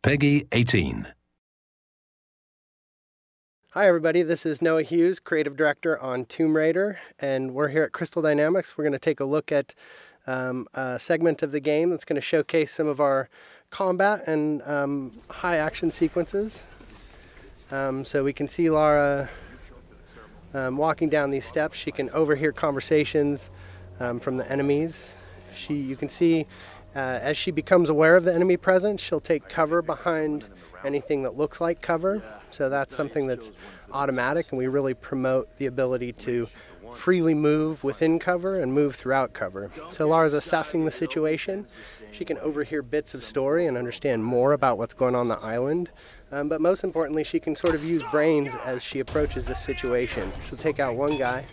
Peggy 18. Hi everybody, this is Noah Hughes, Creative Director on Tomb Raider, and we're here at Crystal Dynamics. We're going to take a look at a segment of the game that's going to showcase some of our combat and high action sequences. So we can see Lara walking down these steps. She can overhear conversations from the enemies. You can see as she becomes aware of the enemy presence, she'll take cover behind anything that looks like cover. So that's something that's automatic, and we really promote the ability to freely move within cover and move throughout cover. So Lara's assessing the situation. She can overhear bits of story and understand more about what's going on the island. But most importantly, she can sort of use brains as she approaches this situation. She'll take out one guy.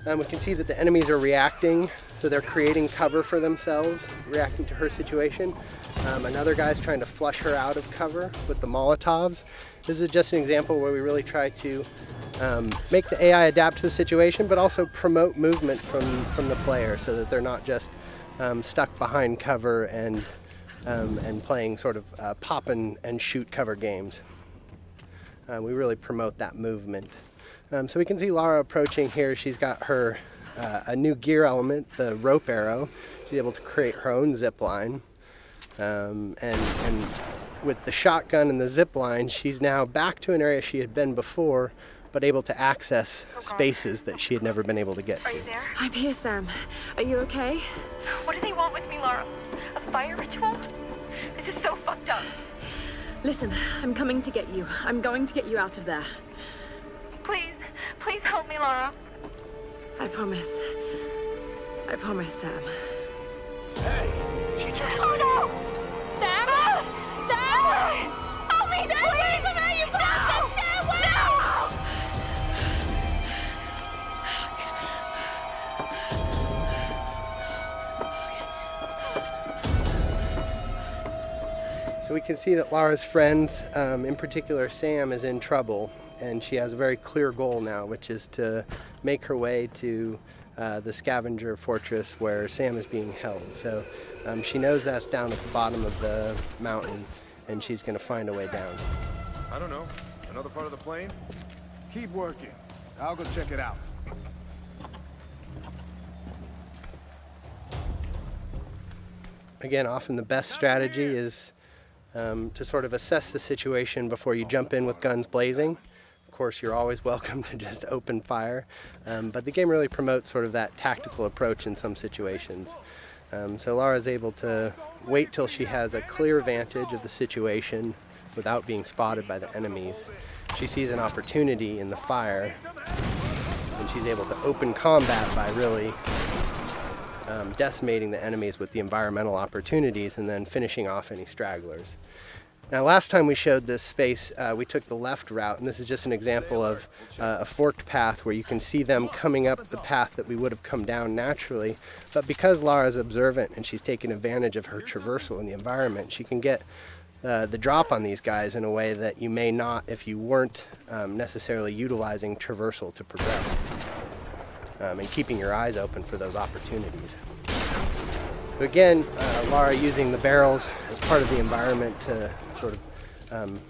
We can see that the enemies are reacting, so they're creating cover for themselves, reacting to her situation. Another guy's trying to flush her out of cover with the Molotovs. This is just an example where we really try to make the AI adapt to the situation, but also promote movement from the player so that they're not just stuck behind cover and playing sort of pop and shoot cover games. We really promote that movement. So we can see Lara approaching here. She's got her a new gear element, the rope arrow. She's able to create her own zip line. And with the shotgun and the zip line, she's now back to an area she had been before, but able to access spaces that she had never been able to get to. Are you there? I'm here, Sam. Are you okay? What do they want with me, Lara? A fire ritual? This is so fucked up. Listen, I'm coming to get you. I'm going to get you out of there. Please, please help me, Lara. I promise. I promise, Sam. Hey, she just... Oh no! Sam? No! Sam! Help me, Stay away from her, you bastard! Stay away! So we can see that Lara's friends, in particular Sam, is in trouble, and she has a very clear goal now, which is to make her way to the scavenger fortress where Sam is being held. So she knows that's down at the bottom of the mountain, and she's going to find a way down. I don't know. Another part of the plane? Keep working. I'll go check it out. Again, often the best strategy is to sort of assess the situation before you jump in with guns blazing. Of course, you're always welcome to just open fire, but the game really promotes sort of that tactical approach in some situations. So Lara's able to wait till she has a clear vantage of the situation without being spotted by the enemies. She sees an opportunity in the fire, and she's able to open combat by really decimating the enemies with the environmental opportunities and then finishing off any stragglers. Now, last time we showed this space, we took the left route, and this is just an example of a forked path where you can see them coming up the path that we would have come down naturally. But because Lara's observant and she's taken advantage of her traversal in the environment, she can get the drop on these guys in a way that you may not if you weren't necessarily utilizing traversal to progress and keeping your eyes open for those opportunities. So again, Lara using the barrels as part of the environment to sort of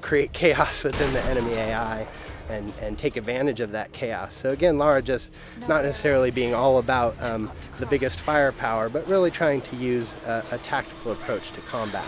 create chaos within the enemy AI and take advantage of that chaos. So again, Lara just not necessarily being all about the biggest firepower, but really trying to use a tactical approach to combat.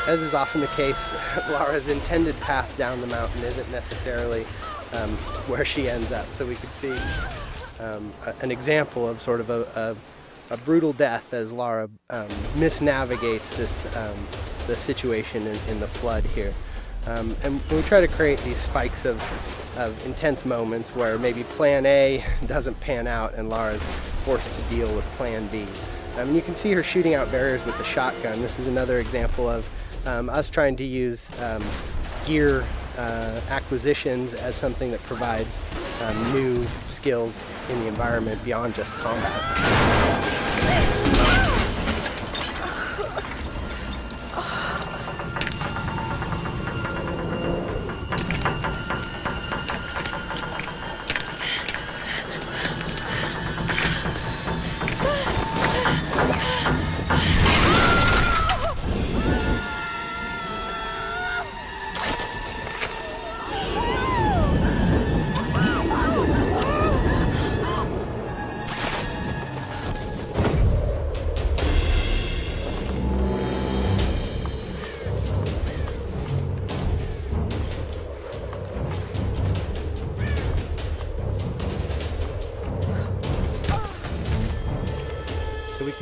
As is often the case, Lara's intended path down the mountain isn't necessarily where she ends up. So we could see an example of sort of a brutal death as Lara misnavigates the situation in the flood here. And we try to create these spikes of intense moments where maybe plan A doesn't pan out and Lara's forced to deal with plan B. And you can see her shooting out barriers with the shotgun. This is another example of us trying to use gear acquisitions as something that provides new skills in the environment beyond just combat.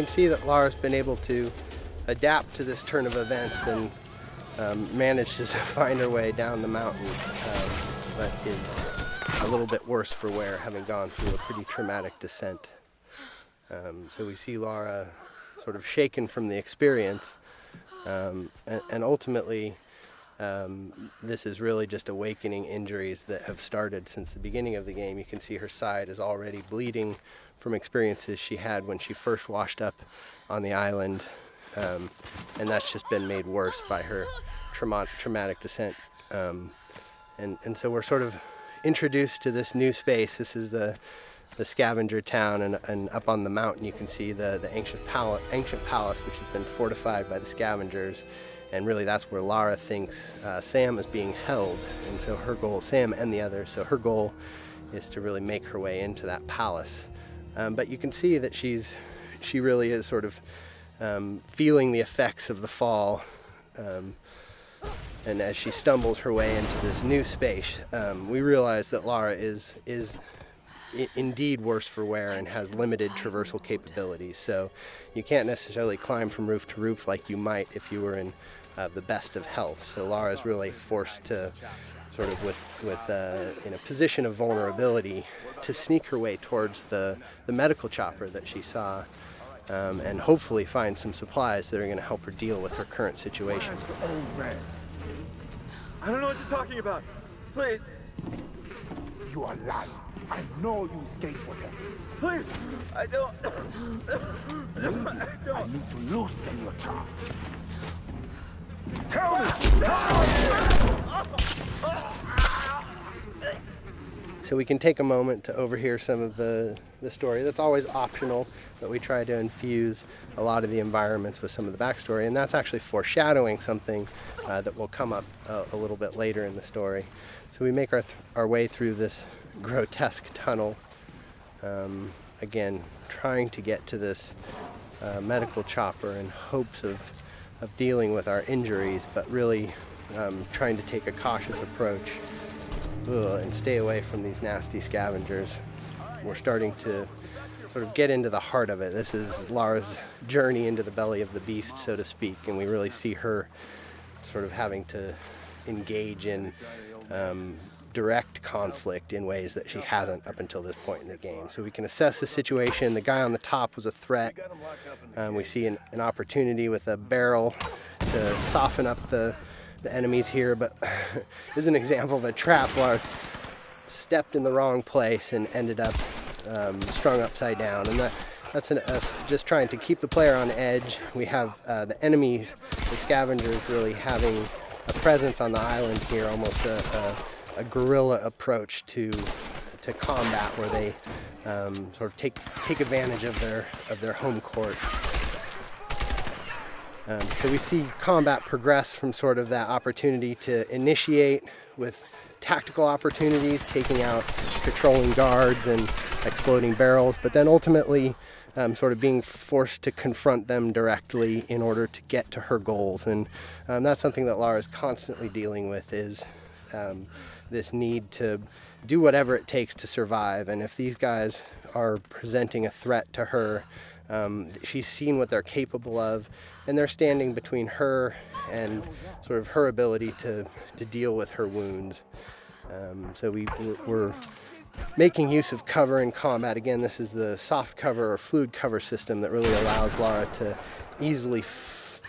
can see that Lara's been able to adapt to this turn of events and managed to find her way down the mountain, but is a little bit worse for wear, having gone through a pretty traumatic descent. So we see Lara sort of shaken from the experience, and ultimately this is really just awakening injuries that have started since the beginning of the game. You can see her side is already bleeding from experiences she had when she first washed up on the island, and that's just been made worse by her traumatic descent. And so we're sort of introduced to this new space. This is the scavenger town, and up on the mountain you can see the ancient palace, which has been fortified by the scavengers, and really that's where Lara thinks Sam is being held, and so her goal, Sam and the others, so her goal is to really make her way into that palace. But you can see that she really is sort of feeling the effects of the fall, and as she stumbles her way into this new space, we realize that Lara is indeed worse for wear and has limited traversal capabilities. So you can't necessarily climb from roof to roof like you might if you were in the best of health. So Lara is really forced to sort of in a position of vulnerability to sneak her way towards the medical chopper that she saw, and hopefully find some supplies that are going to help her deal with her current situation. I don't know what you're talking about. Please. You are lying. I know you escaped with them. Please. I don't. I need to loosen your tongue. Tell me! So we can take a moment to overhear some of the story. That's always optional, but we try to infuse a lot of the environments with some of the backstory, and that's actually foreshadowing something that will come up a little bit later in the story. So we make our way through this grotesque tunnel, again trying to get to this medical chopper in hopes of dealing with our injuries, but really trying to take a cautious approach and stay away from these nasty scavengers. We're starting to sort of get into the heart of it. This is Lara's journey into the belly of the beast, so to speak, and we really see her sort of having to engage in direct conflict in ways that she hasn't up until this point in the game. So we can assess the situation. The guy on the top was a threat. We see an opportunity with a barrel to soften up the enemies here, but this is an example of a trap where I stepped in the wrong place and ended up strung upside down, and that's us just trying to keep the player on edge. We have the enemies, the scavengers, really having a presence on the island here, almost a guerrilla approach to combat, where they sort of take advantage of their home court. So we see combat progress from sort of that opportunity to initiate with tactical opportunities, taking out patrolling guards and exploding barrels, but then ultimately sort of being forced to confront them directly in order to get to her goals. And that's something that Lara is constantly dealing with, is this need to do whatever it takes to survive. And if these guys are presenting a threat to her, she's seen what they're capable of, and they're standing between her and sort of her ability to deal with her wounds. So we're making use of cover in combat. Again, this is the soft cover or fluid cover system that really allows Lara to easily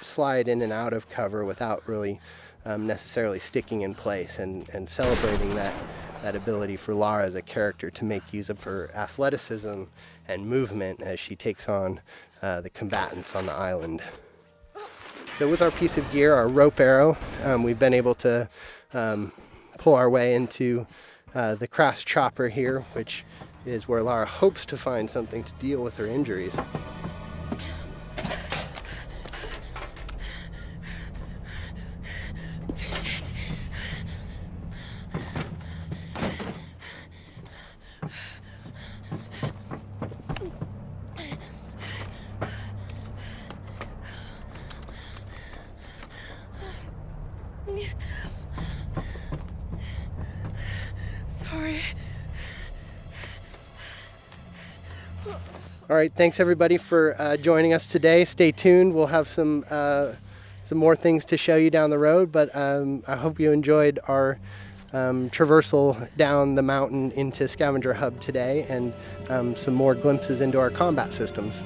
slide in and out of cover without really necessarily sticking in place, and celebrating that ability for Lara as a character to make use of her athleticism and movement as she takes on the combatants on the island. So with our piece of gear, our rope arrow, we've been able to pull our way into the crass chopper here, which is where Lara hopes to find something to deal with her injuries. Sorry. All right, thanks everybody for joining us today. Stay tuned. We'll have some more things to show you down the road, but I hope you enjoyed our traversal down the mountain into Scavenger Hub today, and some more glimpses into our combat systems.